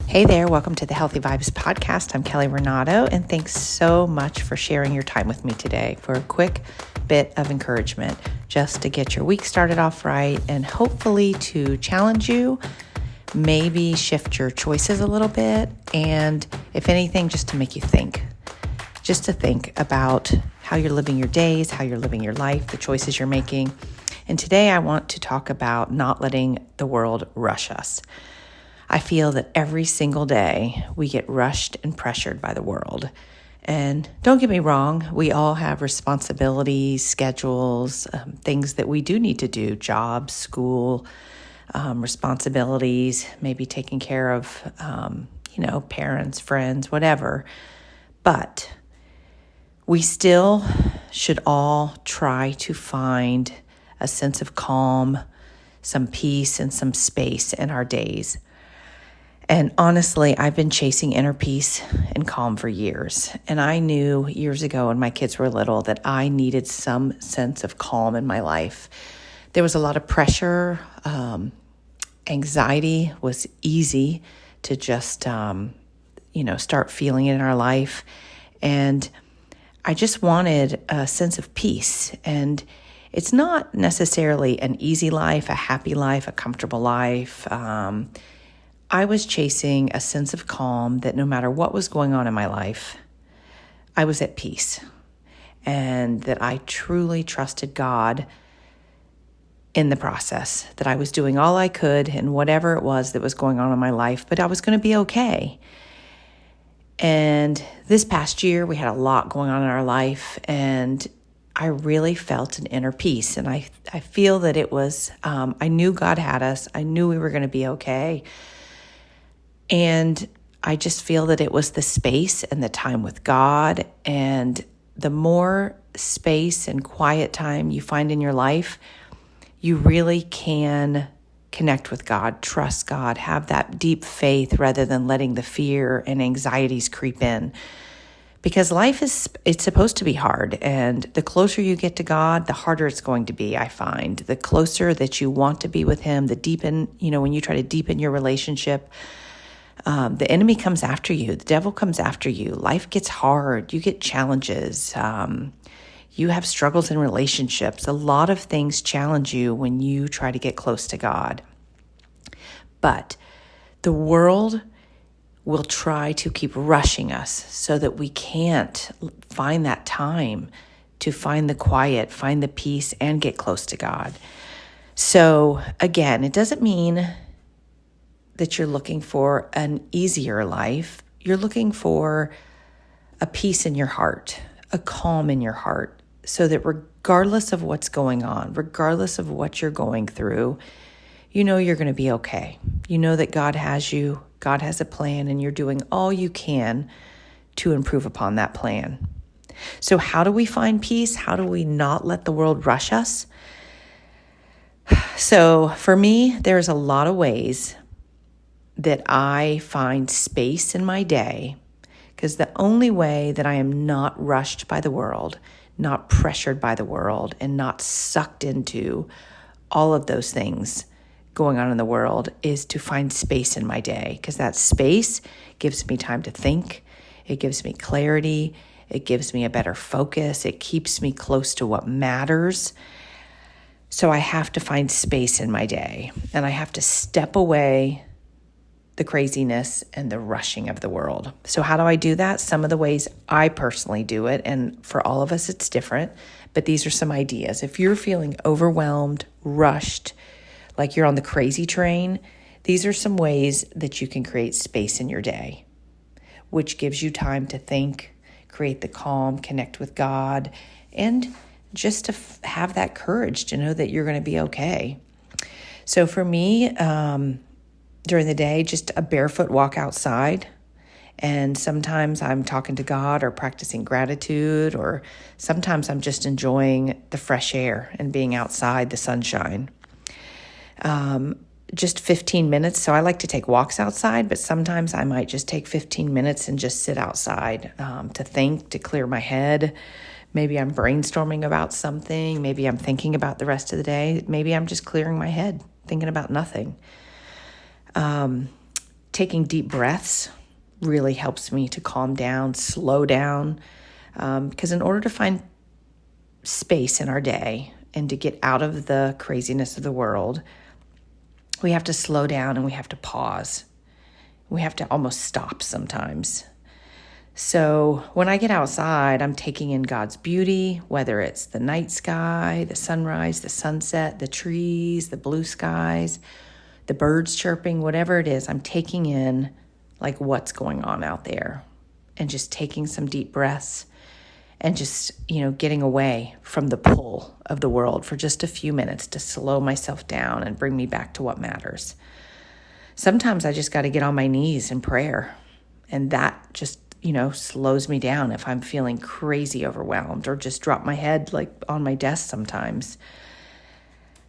Hey there, welcome to the Healthy Vibes podcast. I'm Kelly Renato, and thanks so much for sharing your time with me today for a quick bit of encouragement, just to get your week started off right and hopefully to challenge you, maybe shift your choices a little bit, and if anything, just to make you think. Just to think about how you're living your days, how you're living your life, the choices you're making. And today I want to talk about not letting the world rush us. I feel that every single day we get rushed and pressured by the world. And don't get me wrong, we all have responsibilities, schedules, things that we do need to do, jobs, school, responsibilities, maybe taking care of, parents, friends, whatever. But we still should all try to find a sense of calm, some peace, and some space in our days. And honestly, I've been chasing inner peace and calm for years. And I knew years ago when my kids were little that I needed some sense of calm in my life. There was a lot of pressure. Anxiety was easy to just, start feeling in our life. And I just wanted a sense of peace. And it's not necessarily an easy life, a happy life, a comfortable life. I was chasing a sense of calm that no matter what was going on in my life, I was at peace, and that I truly trusted God in the process, that I was doing all I could in whatever it was that was going on in my life, but I was going to be okay. And this past year, we had a lot going on in our life, and I really felt an inner peace. And I feel that it was, I knew God had us. I knew we were going to be okay. And I just feel that it was the space and the time with God. And the more space and quiet time you find in your life, you really can connect with God, trust God, have that deep faith rather than letting the fear and anxieties creep in. Because life it's supposed to be hard. And the closer you get to God, the harder it's going to be, I find. The closer that you want to be with Him, when you try to deepen your relationship, the enemy comes after you. The devil comes after you. Life gets hard. You get challenges. You have struggles in relationships. A lot of things challenge you when you try to get close to God. But the world will try to keep rushing us so that we can't find that time to find the quiet, find the peace, and get close to God. So again, it doesn't mean that you're looking for an easier life. You're looking for a peace in your heart, a calm in your heart, so that regardless of what's going on, regardless of what you're going through, you know you're going to be okay. You know that God has you, God has a plan, and you're doing all you can to improve upon that plan. So how do we find peace? How do we not let the world rush us? So for me, there's a lot of ways that I find space in my day, because the only way that I am not rushed by the world, not pressured by the world, and not sucked into all of those things going on in the world is to find space in my day, because that space gives me time to think. It gives me clarity. It gives me a better focus. It keeps me close to what matters. So I have to find space in my day, and I have to step away the craziness and the rushing of the world. So how do I do that? Some of the ways I personally do it, and for all of us it's different, but these are some ideas. If you're feeling overwhelmed, rushed, like you're on the crazy train, these are some ways that you can create space in your day, which gives you time to think, create the calm, connect with God, and just to have that courage to know that you're going to be okay. So for me, during the day, just a barefoot walk outside. And sometimes I'm talking to God or practicing gratitude, or sometimes I'm just enjoying the fresh air and being outside, the sunshine. Just 15 minutes. So I like to take walks outside, but sometimes I might just take 15 minutes and just sit outside to think, to clear my head. Maybe I'm brainstorming about something. Maybe I'm thinking about the rest of the day. Maybe I'm just clearing my head, thinking about nothing. taking deep breaths really helps me to calm down, slow down, because in order to find space in our day and to get out of the craziness of the world, we have to slow down and we have to pause. We have to almost stop sometimes. So when I get outside, I'm taking in God's beauty, whether it's the night sky, the sunrise, the sunset, the trees, the blue skies, the birds chirping, whatever it is, I'm taking in like what's going on out there and just taking some deep breaths and just, getting away from the pull of the world for just a few minutes to slow myself down and bring me back to what matters. Sometimes I just got to get on my knees in prayer, and that just, slows me down if I'm feeling crazy overwhelmed, or just drop my head like on my desk sometimes.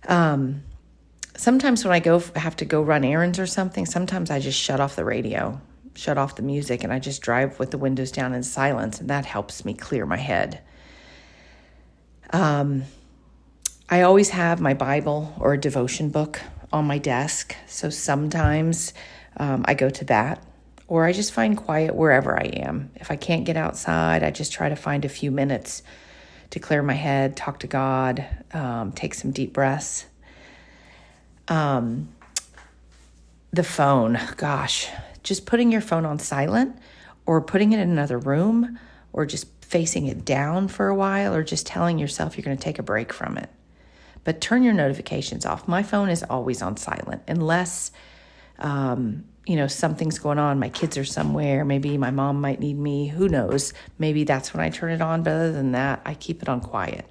Sometimes when I have to go run errands or something, sometimes I just shut off the radio, shut off the music, and I just drive with the windows down in silence, and that helps me clear my head. I always have my Bible or a devotion book on my desk, so sometimes I go to that, or I just find quiet wherever I am. If I can't get outside, I just try to find a few minutes to clear my head, talk to God, take some deep breaths. The phone, gosh, just putting your phone on silent, or putting it in another room, or just facing it down for a while, or just telling yourself you're going to take a break from it. But turn your notifications off. My phone is always on silent unless, something's going on. My kids are somewhere. Maybe my mom might need me. Who knows? Maybe that's when I turn it on. But other than that, I keep it on quiet.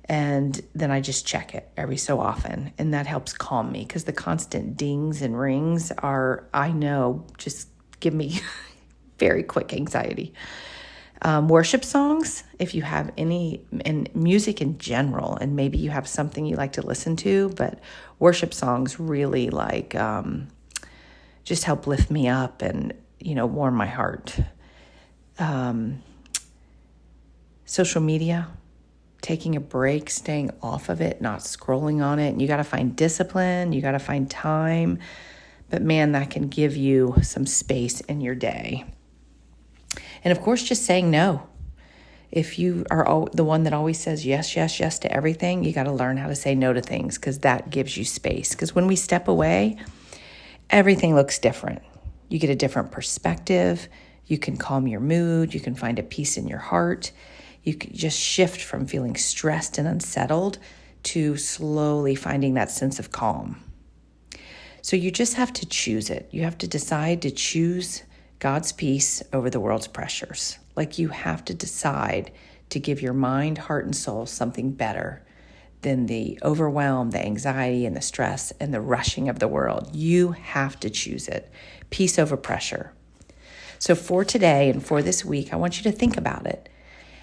And then I just check it every so often. And that helps calm me, because the constant dings and rings just give me very quick anxiety. Worship songs, if you have any, and music in general, and maybe you have something you like to listen to, but worship songs really just help lift me up and, warm my heart. Social media, taking a break, staying off of it, not scrolling on it. And you got to find discipline, you got to find time, but man, that can give you some space in your day. And of course, just saying no. If you are the one that always says yes, yes, yes to everything, you got to learn how to say no to things, because that gives you space. Because when we step away, everything looks different. You get a different perspective. You can calm your mood. You can find a peace in your heart. You can just shift from feeling stressed and unsettled to slowly finding that sense of calm. So you just have to choose it. You have to decide to choose God's peace over the world's pressures. Like, you have to decide to give your mind, heart, and soul something better than the overwhelm, the anxiety, and the stress, and the rushing of the world. You have to choose it. Peace over pressure. So for today and for this week, I want you to think about it.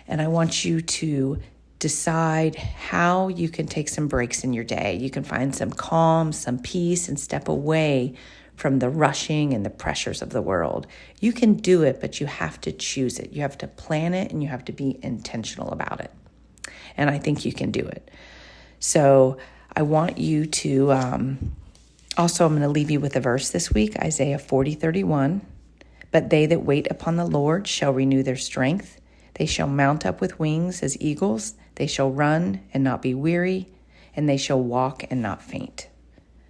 And I want you to decide how you can take some breaks in your day. You can find some calm, some peace, and step away from the rushing and the pressures of the world. You can do it, but you have to choose it. You have to plan it, and you have to be intentional about it. And I think you can do it. So I want you to, also, I'm going to leave you with a verse this week, Isaiah 40:31. But they that wait upon the Lord shall renew their strength. They shall mount up with wings as eagles. They shall run and not be weary, and they shall walk and not faint.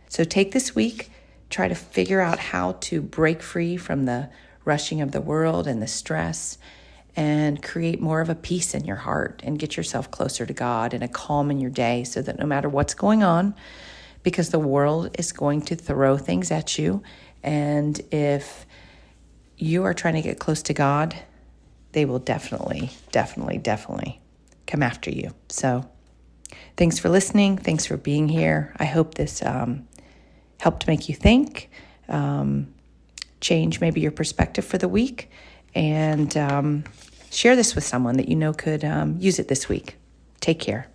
So take this week, try to figure out how to break free from the rushing of the world and the stress, and create more of a peace in your heart, and get yourself closer to God and a calm in your day, so that no matter what's going on, because the world is going to throw things at you, and if you are trying to get close to God, they will definitely come after you. So thanks for listening. Thanks for being here. I hope this helped make you think, change maybe your perspective for the week, and share this with someone that you know could use it this week. Take care.